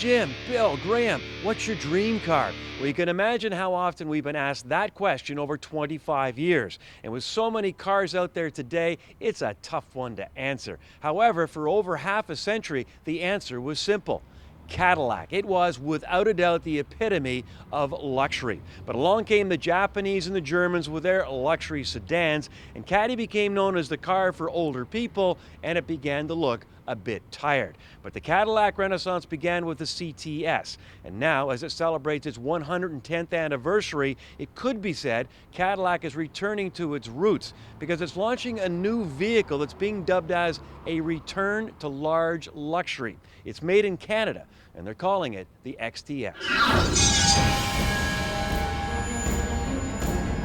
Jim, Bill, Graham, what's your dream car? Well, you can imagine how often we've been asked that question over 25 years. And with so many cars out there today, it's a tough one to answer. However, for over half a century, the answer was simple. Cadillac. It was, without a doubt, the epitome of luxury. But along came the Japanese and the Germans with their luxury sedans, and Caddy became known as the car for older people, and it began to look a bit tired. But the Cadillac Renaissance began with the CTS, and now, as it celebrates its 110th anniversary, it could be said Cadillac is returning to its roots because it's launching a new vehicle that's being dubbed as a return to large luxury. It's made in Canada, and they're calling it the XTS.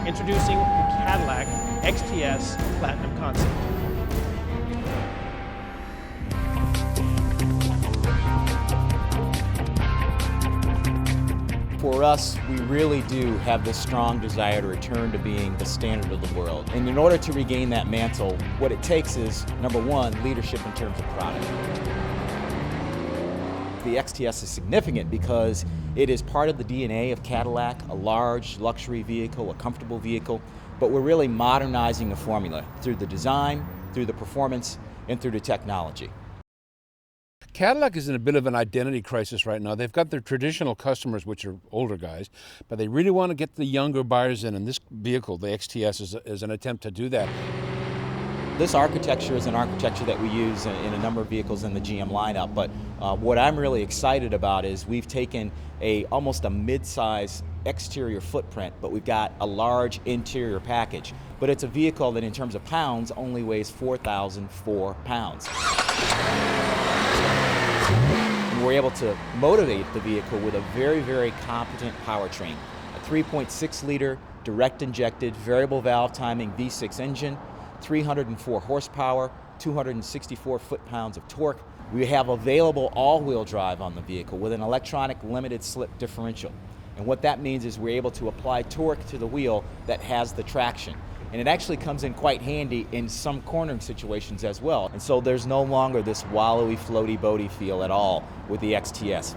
Introducing the Cadillac XTS Platinum Concept. For us, we really do have this strong desire to return to being the standard of the world. And in order to regain that mantle, what it takes is, number one, leadership in terms of product. The XTS is significant because it is part of the DNA of Cadillac, a large luxury vehicle, a comfortable vehicle, but we're really modernizing the formula through the design, through the performance, and through the technology. Cadillac is in a bit of an identity crisis right now. They've got their traditional customers, which are older guys, but they really want to get the younger buyers in, and this vehicle, the XTS, is an attempt to do that. This architecture is an architecture that we use in a number of vehicles in the GM lineup, but what I'm really excited about is we've taken almost a mid-size exterior footprint, but we've got a large interior package. But it's a vehicle that in terms of pounds only weighs 4,004 pounds. And we're able to motivate the vehicle with a very, very competent powertrain. A 3.6-liter direct injected variable valve timing V6 engine, 304 horsepower, 264 foot-pounds of torque. We have available all-wheel drive on the vehicle with an electronic limited slip differential. And what that means is we're able to apply torque to the wheel that has the traction. And it actually comes in quite handy in some cornering situations as well. And so there's no longer this wallowy, floaty, boaty feel at all with the XTS.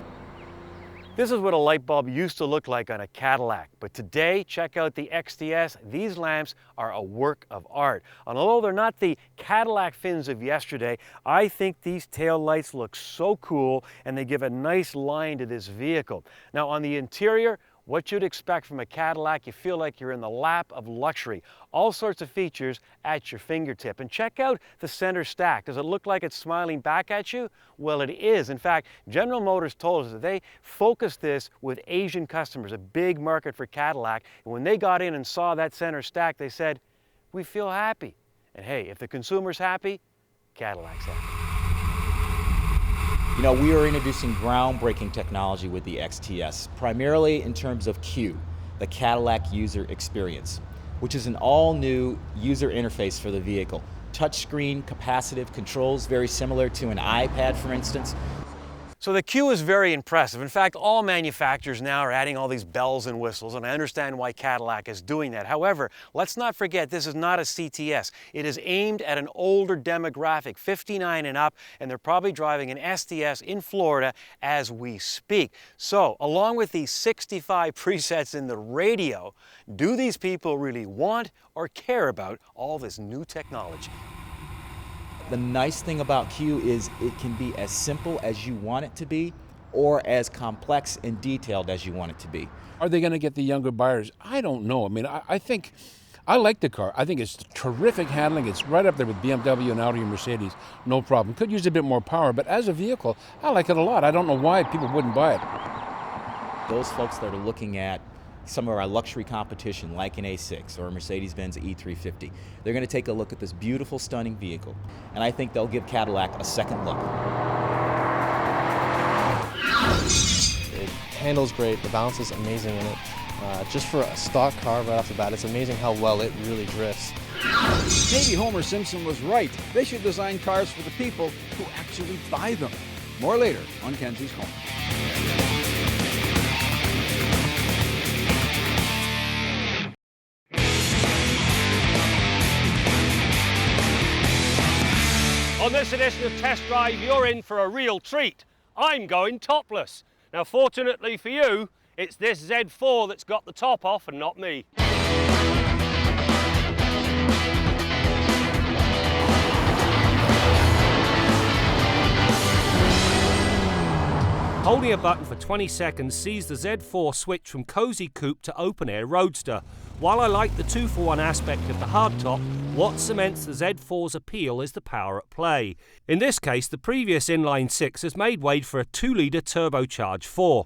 This is what a light bulb used to look like on a Cadillac, but today, check out the XTS. These lamps are a work of art. And although they're not the Cadillac fins of yesterday, I think these tail lights look so cool and they give a nice line to this vehicle. Now on the interior, what you'd expect from a Cadillac, you feel like you're in the lap of luxury. All sorts of features at your fingertip. And check out the center stack. Does it look like it's smiling back at you? Well, it is. In fact, General Motors told us that they focused this with Asian customers, a big market for Cadillac. And when they got in and saw that center stack, they said, we feel happy. And hey, if the consumer's happy, Cadillac's happy. You know, we are introducing groundbreaking technology with the XTS, primarily in terms of Q, the Cadillac User Experience, which is an all-new user interface for the vehicle. Touchscreen capacitive controls, very similar to an iPad, for instance. So the Q is very impressive. In fact, all manufacturers now are adding all these bells and whistles, and I understand why Cadillac is doing that. However, let's not forget this is not a CTS. It is aimed at an older demographic, 59 and up, and they're probably driving an STS in Florida as we speak. So, along with these 65 presets in the radio, do these people really want or care about all this new technology? The nice thing about Q is it can be as simple as you want it to be or as complex and detailed as you want it to be. Are they going to get the younger buyers? I don't know. I mean, I think, I like the car. I think it's terrific handling. It's right up there with BMW and Audi and Mercedes. No problem. Could use a bit more power, but as a vehicle, I like it a lot. I don't know why people wouldn't buy it. Those folks that are looking at some of our luxury competition like an A6 or a Mercedes-Benz E350, they're going to take a look at this beautiful, stunning vehicle, and I think they'll give Cadillac a second look. It handles great, the balance is amazing in it. Just for a stock car right off the bat, it's amazing how well it really drifts. Maybe Homer Simpson was right. They should design cars for the people who actually buy them. More later on Kenzie's Corner. On this edition of Test Drive, you're in for a real treat. I'm going topless. Now fortunately for you, it's this Z4 that's got the top off and not me. Holding a button for 20 seconds sees the Z4 switch from cozy coupe to open-air roadster. While I like the 2-for-1 aspect of the hardtop, what cements the Z4's appeal is the power at play. In this case, the previous inline 6 has made way for a 2-litre turbocharged 4.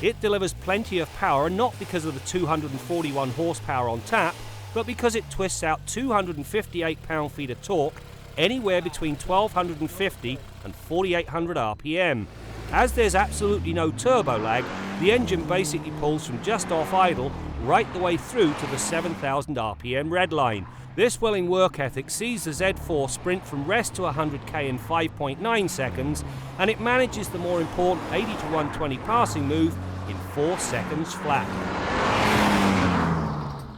It delivers plenty of power, not because of the 241 horsepower on tap, but because it twists out 258 pound-feet of torque anywhere between 1250 and 4800 RPM. As there's absolutely no turbo lag, the engine basically pulls from just off idle right the way through to the 7000 RPM red line. This willing work ethic sees the Z4 sprint from rest to 100k in 5.9 seconds, and it manages the more important 80 to 120 passing move in 4 seconds flat.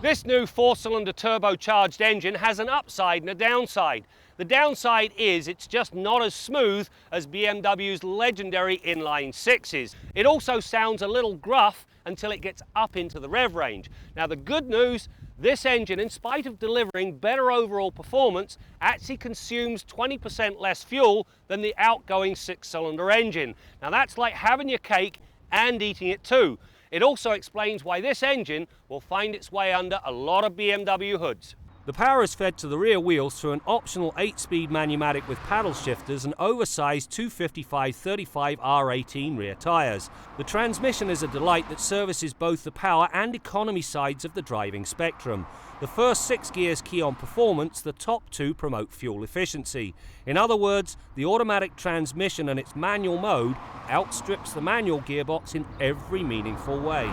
This new 4-cylinder turbocharged engine has an upside and a downside. The downside is it's just not as smooth as BMW's legendary inline 6s. It also sounds a little gruff until it gets up into the rev range. Now the good news, this engine, in spite of delivering better overall performance, actually consumes 20% less fuel than the outgoing 6-cylinder engine. Now that's like having your cake and eating it too. It also explains why this engine will find its way under a lot of BMW hoods. The power is fed to the rear wheels through an optional 8-speed manumatic with paddle shifters and oversized 255/35 R18 rear tyres. The transmission is a delight that services both the power and economy sides of the driving spectrum. The first 6 gears key on performance, the top 2 promote fuel efficiency. In other words, the automatic transmission and its manual mode outstrips the manual gearbox in every meaningful way.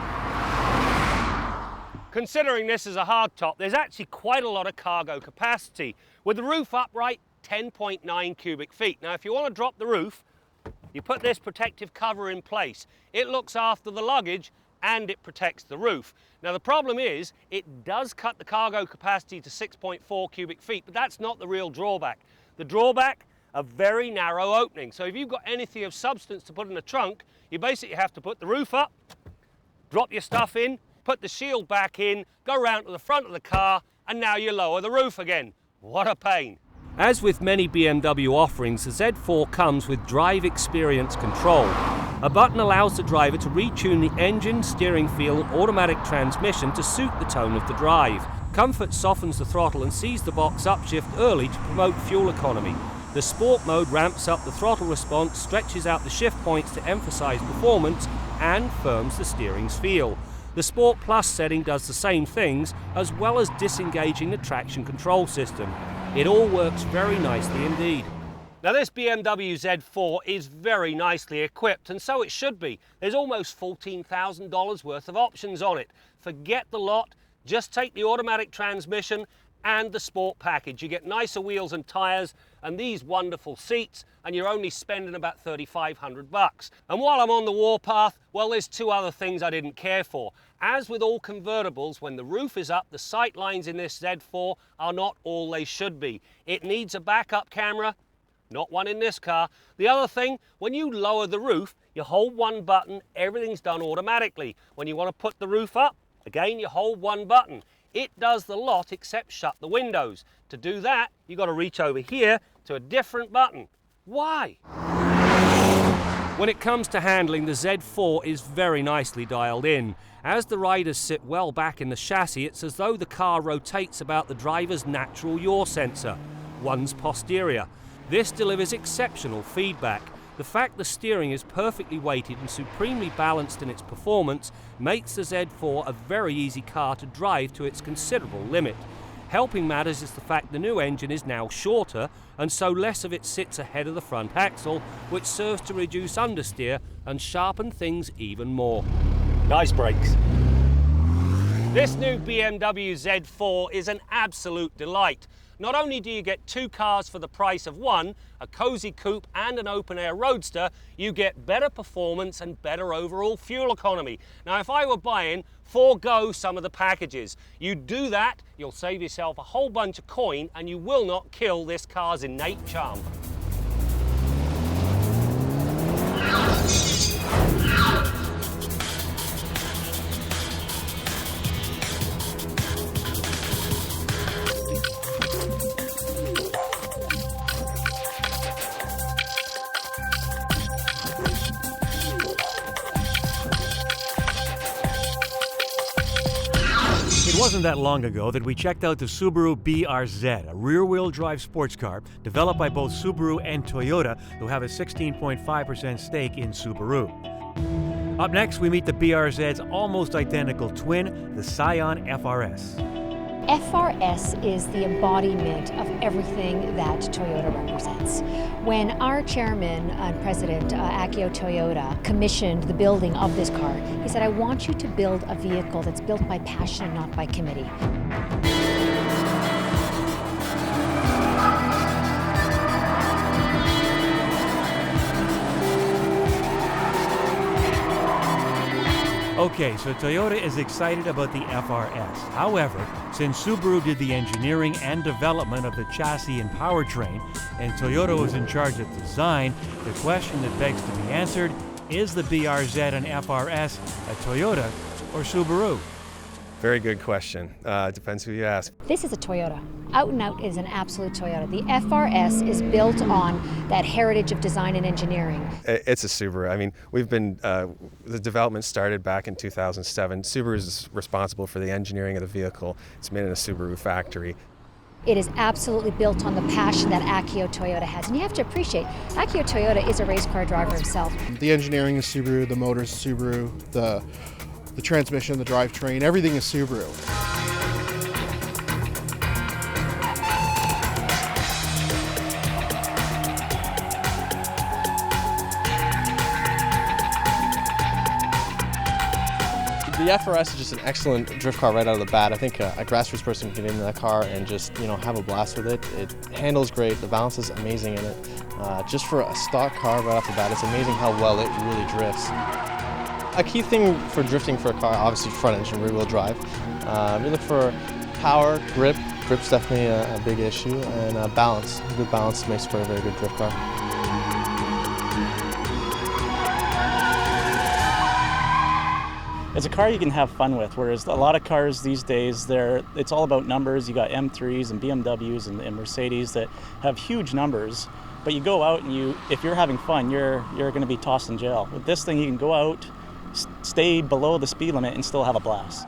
Considering this is a hardtop, there's actually quite a lot of cargo capacity. With the roof upright, 10.9 cubic feet. Now if you want to drop the roof, you put this protective cover in place. It looks after the luggage and it protects the roof. Now the problem is, it does cut the cargo capacity to 6.4 cubic feet, but that's not the real drawback. The drawback, a very narrow opening. So if you've got anything of substance to put in the trunk, you basically have to put the roof up, drop your stuff in, put the shield back in, go around to the front of the car, and now you lower the roof again. What a pain. As with many BMW offerings, the Z4 comes with drive experience control. A button allows the driver to retune the engine, steering feel, and automatic transmission to suit the tone of the drive. Comfort softens the throttle and sees the box upshift early to promote fuel economy. The Sport mode ramps up the throttle response, stretches out the shift points to emphasize performance, and firms the steering's feel. The Sport Plus setting does the same things, as well as disengaging the traction control system. It all works very nicely indeed. Now this BMW Z4 is very nicely equipped, and so it should be. There's almost $14,000 worth of options on it. Forget the lot, just take the automatic transmission and the Sport package. You get nicer wheels and tyres and these wonderful seats, and you're only spending about $3,500. And while I'm on the warpath, well, there's 2 other things I didn't care for. As with all convertibles, when the roof is up, the sight lines in this Z4 are not all they should be. It needs a backup camera, not one in this car. The other thing, when you lower the roof, you hold one button, everything's done automatically. When you want to put the roof up, again, you hold one button. It does the lot except shut the windows. To do that, you've got to reach over here to a different button. Why? When it comes to handling, the Z4 is very nicely dialed in. As the riders sit well back in the chassis, it's as though the car rotates about the driver's natural yaw sensor, one's posterior. This delivers exceptional feedback. The fact the steering is perfectly weighted and supremely balanced in its performance makes the Z4 a very easy car to drive to its considerable limit. Helping matters is the fact the new engine is now shorter, and so less of it sits ahead of the front axle, which serves to reduce understeer and sharpen things even more. Nice brakes. This new BMW Z4 is an absolute delight. Not only do you get 2 cars for the price of one, a cozy coupe and an open-air roadster, you get better performance and better overall fuel economy. Now, if I were buying, forego some of the packages. You do that, you'll save yourself a whole bunch of coin, and you will not kill this car's innate charm. It wasn't that long ago that we checked out the Subaru BRZ, a rear-wheel drive sports car developed by both Subaru and Toyota, who have a 16.5% stake in Subaru. Up next, we meet the BRZ's almost identical twin, the Scion FR-S. FR-S is the embodiment of everything that Toyota represents. When our chairman and president, Akio Toyoda, commissioned the building of this car, he said, "I want you to build a vehicle that's built by passion and not by committee." Okay, so Toyota is excited about the FR-S. However, since Subaru did the engineering and development of the chassis and powertrain, and Toyota was in charge of design, the question that begs to be answered, is the BRZ and FR-S a Toyota or Subaru? Very good question. Depends who you ask. This is a Toyota. Out and out is an absolute Toyota. The FR-S is built on that heritage of design and engineering. It's a Subaru. I mean, we've been, the development started back in 2007. Subaru is responsible for the engineering of the vehicle. It's made in a Subaru factory. It is absolutely built on the passion that Akio Toyoda has. And you have to appreciate, Akio Toyoda is a race car driver himself. The engineering is Subaru, the motor is Subaru, the transmission, the drivetrain, everything is Subaru. The FR-S is just an excellent drift car right out of the bat. I think a grassroots person can get into that car and just, have a blast with it. It handles great, the balance is amazing in it. Just for a stock car right off the bat, it's amazing how well it really drifts. A key thing for drifting for a car, obviously front engine, rear wheel drive. We look for power, grip. Grip's definitely a big issue, and balance. Good balance makes for a very good drift car. It's a car you can have fun with, whereas a lot of cars these days, it's all about numbers. You got M3s and BMWs and Mercedes that have huge numbers, but you go out and if you're having fun, you're going to be tossed in jail. With this thing, you can go out, stay below the speed limit and still have a blast.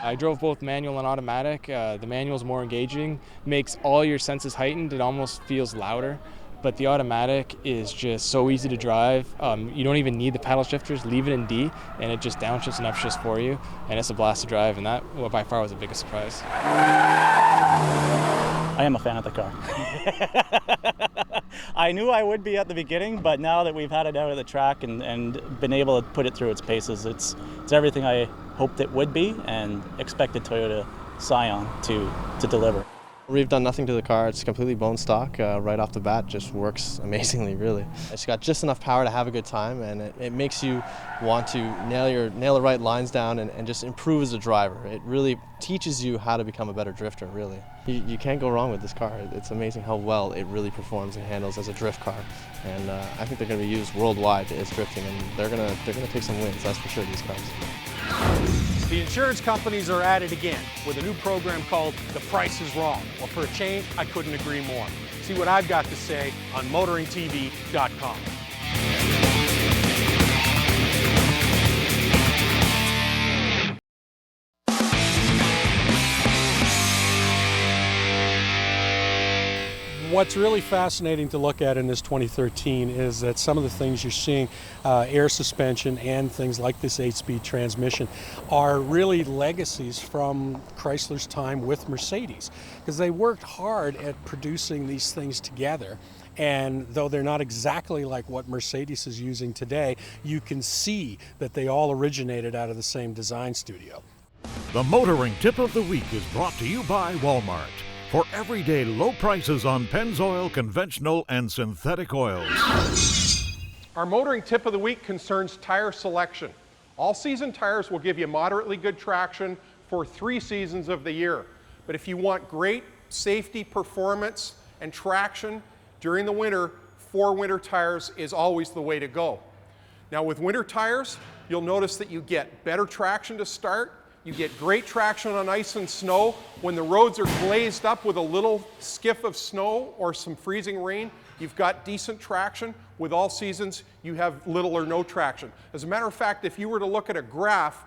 I drove both manual and automatic. The manual's more engaging, makes all your senses heightened. It almost feels louder. But the automatic is just so easy to drive. You don't even need the paddle shifters. Leave it in D, and it just downshifts and upshifts for you, and it's a blast to drive. And that, by far, was the biggest surprise. I am a fan of the car. I knew I would be at the beginning, but now that we've had it out of the track and been able to put it through its paces, it's everything I hoped it would be and expected Toyota Scion to deliver. We've done nothing to the car. It's completely bone stock right off the bat. Just works amazingly, really. It's got just enough power to have a good time, and it makes you want to nail the right lines down and just improve as a driver. It really teaches you how to become a better drifter, really. You can't go wrong with this car. It's amazing how well it really performs and handles as a drift car. And I think they're going to be used worldwide as drifting, and they're going to take some wins, that's for sure, these cars. The insurance companies are at it again with a new program called The Price is Wrong. Well, for a change, I couldn't agree more. See what I've got to say on motoringtv.com. What's really fascinating to look at in this 2013 is that some of the things you're seeing, air suspension and things like this 8-speed transmission, are really legacies from Chrysler's time with Mercedes, because they worked hard at producing these things together. And though they're not exactly like what Mercedes is using today, you can see that they all originated out of the same design studio. The Motoring Tip of the Week is brought to you by Walmart. For everyday low prices on Pennzoil, conventional, and synthetic oils. Our motoring tip of the week concerns tire selection. All-season tires will give you moderately good traction for 3 seasons of the year. But if you want great safety, performance, and traction during the winter, 4-winter tires is always the way to go. Now with winter tires, you'll notice that you get better traction to start, You get great traction on ice and snow. When the roads are glazed up with a little skiff of snow or some freezing rain, you've got decent traction. With all seasons, you have little or no traction. As a matter of fact, if you were to look at a graph,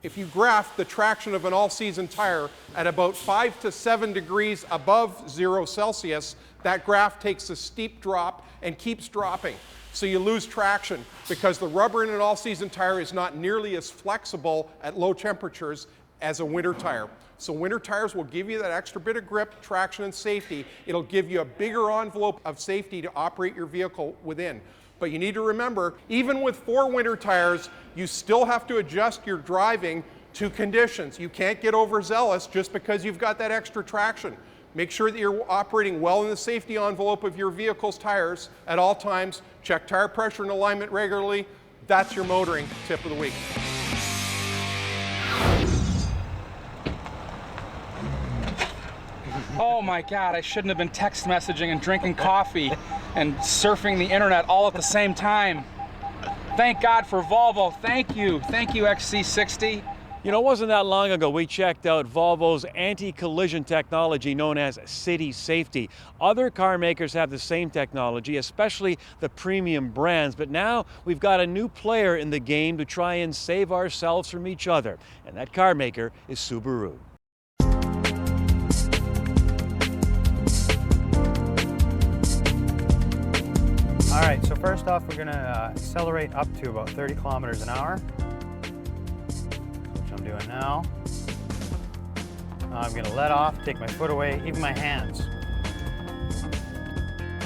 if you graph the traction of an all-season tire at about 5 to 7 degrees above 0 Celsius, that graph takes a steep drop and keeps dropping. So you lose traction because the rubber in an all-season tire is not nearly as flexible at low temperatures as a winter tire. So winter tires will give you that extra bit of grip, traction, and safety. It'll give you a bigger envelope of safety to operate your vehicle within. But you need to remember, even with 4 winter tires, you still have to adjust your driving to conditions. You can't get overzealous just because you've got that extra traction. Make sure that you're operating well in the safety envelope of your vehicle's tires at all times. Check tire pressure and alignment regularly. That's your motoring tip of the week. Oh my God, I shouldn't have been text messaging and drinking coffee and surfing the internet all at the same time. Thank God for Volvo. Thank you XC60. You know, it wasn't that long ago we checked out Volvo's anti-collision technology known as City Safety. Other car makers have the same technology, especially the premium brands, but now we've got a new player in the game to try and save ourselves from each other, and that car maker is Subaru. All right, so first off, we're gonna accelerate up to about 30 kilometers an hour. I'm doing now. I'm gonna let off, take my foot away, even my hands.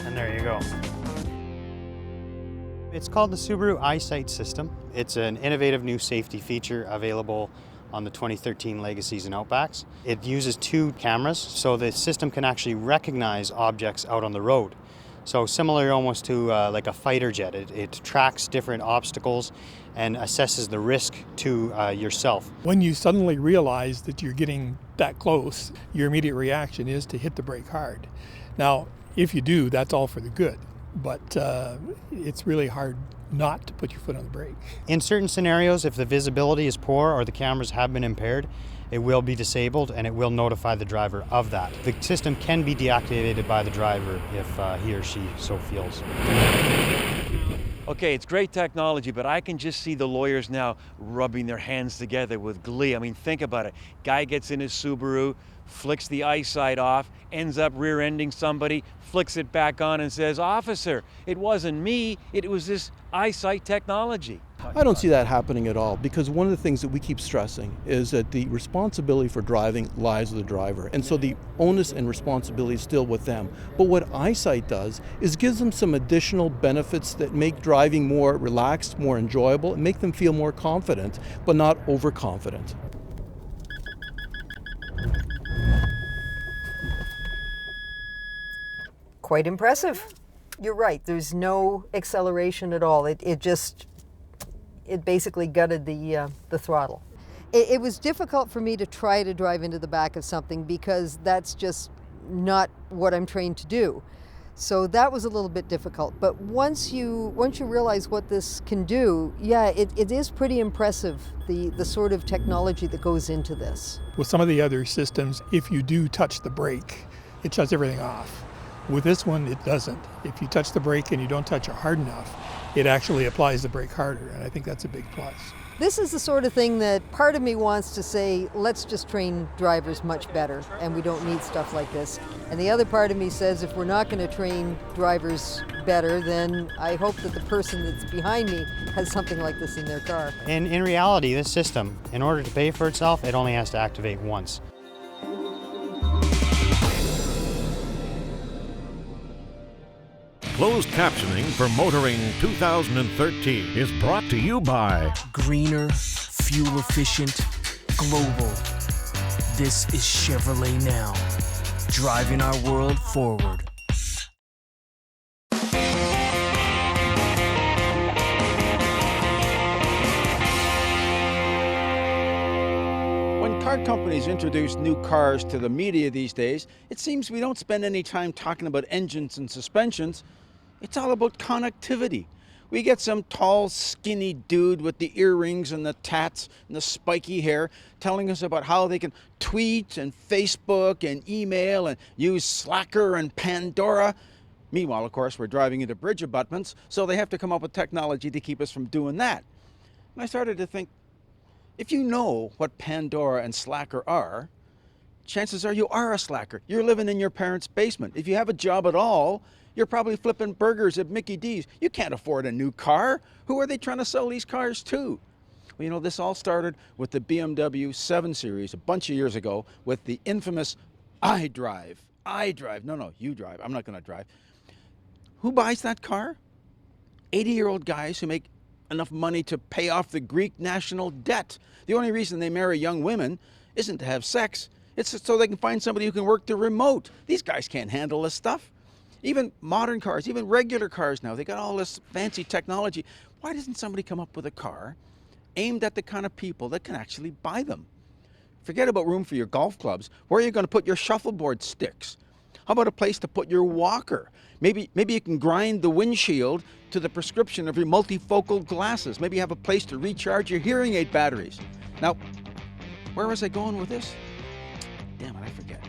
And there you go. It's called the Subaru EyeSight system. It's an innovative new safety feature available on the 2013 Legacies and Outbacks. It uses 2 cameras, so the system can actually recognize objects out on the road. So similar almost to like a fighter jet. It tracks different obstacles and assesses the risk to yourself. When you suddenly realize that you're getting that close, your immediate reaction is to hit the brake hard. Now, if you do, that's all for the good, but it's really hard not to put your foot on the brake. In certain scenarios, if the visibility is poor or the cameras have been impaired, it will be disabled and it will notify the driver of that. The system can be deactivated by the driver if he or she so feels. Okay, it's great technology, but I can just see the lawyers now rubbing their hands together with glee. I mean, think about it. Guy gets in his Subaru, flicks the EyeSight off, ends up rear-ending somebody, flicks it back on and says, "Officer, it wasn't me, it was this EyeSight technology." I don't see that happening at all, because one of the things that we keep stressing is that the responsibility for driving lies with the driver, and so the onus and responsibility is still with them. But what EyeSight does is gives them some additional benefits that make driving more relaxed, more enjoyable, and make them feel more confident, but not overconfident. Quite impressive. You're right, there's no acceleration at all. It basically gutted the throttle. It was difficult for me to try to drive into the back of something because that's just not what I'm trained to do. So that was a little bit difficult. But once you realize what this can do, yeah, it is pretty impressive, the sort of technology that goes into this. With some of the other systems, if you do touch the brake, it shuts everything off. With this one, it doesn't. If you touch the brake and you don't touch it hard enough, it actually applies the brake harder, and I think that's a big plus. This is the sort of thing that part of me wants to say, let's just train drivers much better, and we don't need stuff like this. And the other part of me says, if we're not going to train drivers better, then I hope that the person that's behind me has something like this in their car. And in reality, this system, in order to pay for itself, it only has to activate once. Closed captioning for Motoring 2013 is brought to you by Greener, fuel efficient, global. This is Chevrolet Now, driving our world forward. When car companies introduce new cars to the media these days, it seems we don't spend any time talking about engines and suspensions. It's all about connectivity. We get some tall, skinny dude with the earrings and the tats and the spiky hair telling us about how they can tweet and Facebook and email and use Slacker and Pandora. Meanwhile, of course, we're driving into bridge abutments, so they have to come up with technology to keep us from doing that. And I started to think, if you know what Pandora and Slacker are, chances are you are a slacker. You're living in your parents' basement. If you have a job at all, you're probably flipping burgers at Mickey D's. You can't afford a new car. Who are they trying to sell these cars to? Well, you know, this all started with the BMW 7 Series a bunch of years ago with the infamous iDrive. No, you drive. I'm not going to drive. Who buys that car? 80-year-old guys who make enough money to pay off the Greek national debt. The only reason they marry young women isn't to have sex. It's so they can find somebody who can work the remote. These guys can't handle this stuff. Even modern cars, even regular cars now, they got all this fancy technology. Why doesn't somebody come up with a car aimed at the kind of people that can actually buy them? Forget about room for your golf clubs. Where are you going to put your shuffleboard sticks? How about a place to put your walker? Maybe you can grind the windshield to the prescription of your multifocal glasses. Maybe you have a place to recharge your hearing aid batteries. Now, where was I going with this? Damn it, I forget.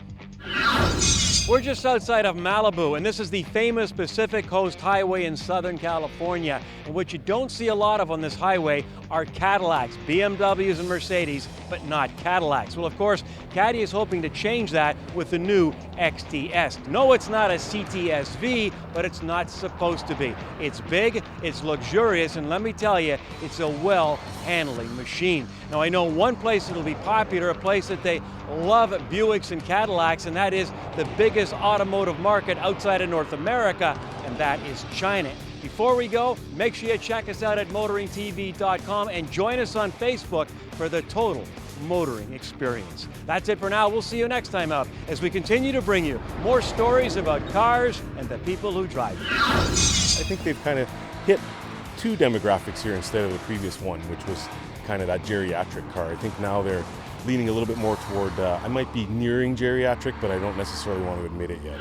We're just outside of Malibu, and this is the famous Pacific Coast Highway in Southern California. And what you don't see a lot of on this highway are Cadillacs, BMWs, and Mercedes, but not Cadillacs. Well, of course, Caddy is hoping to change that with the new XTS. No, it's not a CTSV, but it's not supposed to be. It's big, it's luxurious, and let me tell you, it's a well-handling machine. Now, I know one place it'll be popular, a place that they love Buicks and Cadillacs, and that is the biggest automotive market outside of North America, and that is China. Before we go, make sure you check us out at motoringtv.com and join us on Facebook for the total motoring experience. That's it for now. We'll see you next time out as we continue to bring you more stories about cars and the people who drive them. I think they've kind of hit two demographics here instead of the previous one, which was kind of that geriatric car. I think now they're leaning a little bit more toward, I might be nearing geriatric, but I don't necessarily want to admit it yet.